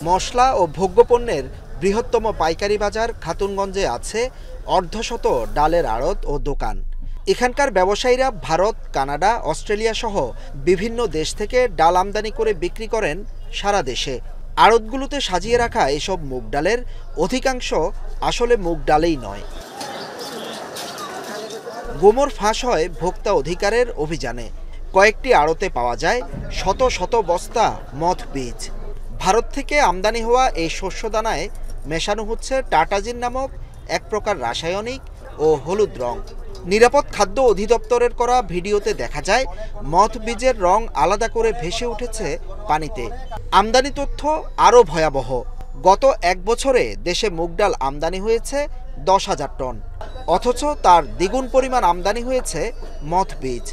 মশলা ও ভোগ্যপণ্যের বৃহত্তম পাইকারি বাজার খাতুনগঞ্জে আছে অর্ধশত ডালের আড়ত ও দোকান। এখানকার ব্যবসায়ীরা ভারত, কানাডা, অস্ট্রেলিয়া সহ বিভিন্ন দেশ থেকে ডাল আমদানি করে বিক্রি করেন সারা দেশে। আড়তগুলোতে সাজিয়ে রাখা এসব মুগ ডালের অধিকাংশ আসলে মুগ ডালেই নয়। গোমর ফাঁস হয় ভোক্তা অধিকারের অভিযানে। কয়েকটি আড়তে পাওয়া যায় শত শত বস্তা মথ বীজ। ভারত থেকে আমদানি হওয়া এই শস্যদানায় মেশানো হচ্ছে টাটাজিন নামক এক প্রকার রাসায়নিক ও হলুদ রং। নিরাপদ খাদ্য অধিদপ্তরের করা ভিডিওতে দেখা যায় মথ বীজের রং আলাদা করে ভেসে উঠেছে পানিতে। আমদানি তথ্য আরও ভয়াবহ। গত এক বছরে দেশে মুগ ডাল আমদানি হয়েছে 10,000 টন, অথচ তার দ্বিগুণ পরিমাণ আমদানি হয়েছে মথ বীজ।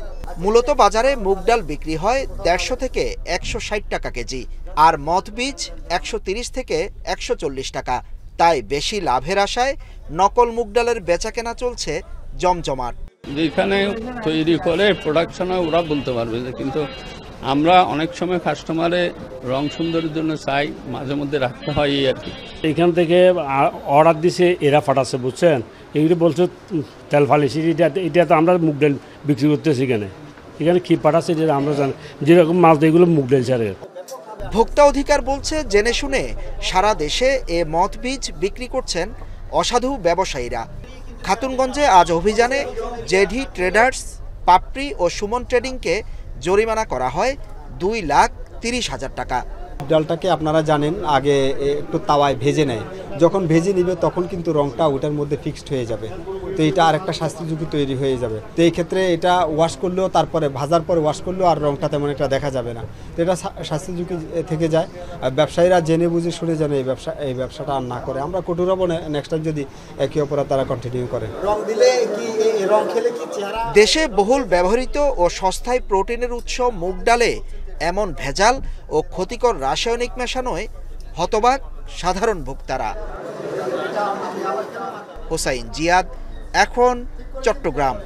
মূলত বাজারে মুগ ডাল বিক্রি হয় 150 থেকে 160 টাকা কেজি, আর মথ বীজ 130 থেকে 140 টাকা। তাই বেশি লাভের আশায় নকল মুগ ডালের বেচাকেনা চলছে জমজমাট। যেখানে তৈরি করে প্রোডাকশন হয় ওরা বলতে পারবে, কিন্তু আমরা অনেক সময় কাস্টমারে রং সুন্দরের জন্য চাই, মাঝে মধ্যে রাখতে হয় আর কি। এখান থেকে অর্ডার দিছে, এরা ফাটাচ্ছে, বুঝছেন? এগুলো বলছে তেল ফালিছি, এটা তো আমরা মুগ ডাল বিক্রি করতেছি। এখানে কি পাঠাচ্ছে যেটা আমরা জানি, যেরকম মাছ এগুলো মুগ ডাল ছাড়ের। ভোক্তা অধিকার বলছে জেনে শুনে সারা দেশে এ মথ বীজ বিক্রি করছেন অসাধু ব্যবসায়ীরা। খাতুনগঞ্জে আজ অভিযানে জেডি ট্রেডার্স, পাপড়ি ও সুমন ট্রেডিংকে জরিমানা করা হয় 2,30,000 টাকা। ডালটাকে আপনারা জানেন আগে একটু তাওয়ায় ভেজে নেয়, যখন ভেজে নিবে তখন কিন্তু রংটা ওটার মধ্যে ফিক্সড হয়ে যাবে। তো এটা আর একটা স্বাস্থ্য ঝুঁকি তৈরি হয়ে যাবে। তো এই ক্ষেত্রে এটা ওয়াশ করলেও, তারপরে ভাজার পরে ওয়াশ করলেও আর রংটা তেমন একটা দেখা যাবে না। তো এটা স্বাস্থ্য ঝুঁকি থেকে যায়। ব্যবসায়ীরা জেনে বুঝে শুনে যেন এই ব্যবসাটা আর না করে। আমরা কঠোর হব না নেক্সট টাইম যদি একই অপরাধ তারা কন্টিনিউ করে। দেশে বহুল ব্যবহৃত ও সস্তায় প্রোটিনের উৎস মুগ ডালে এমন ভেজাল ও ক্ষতিকর রাসায়নিক মেশানোয় হতবাক সাধারণ ভোক্তারা। হোসাইন জিয়াদ, এখন, চট্টগ্রাম।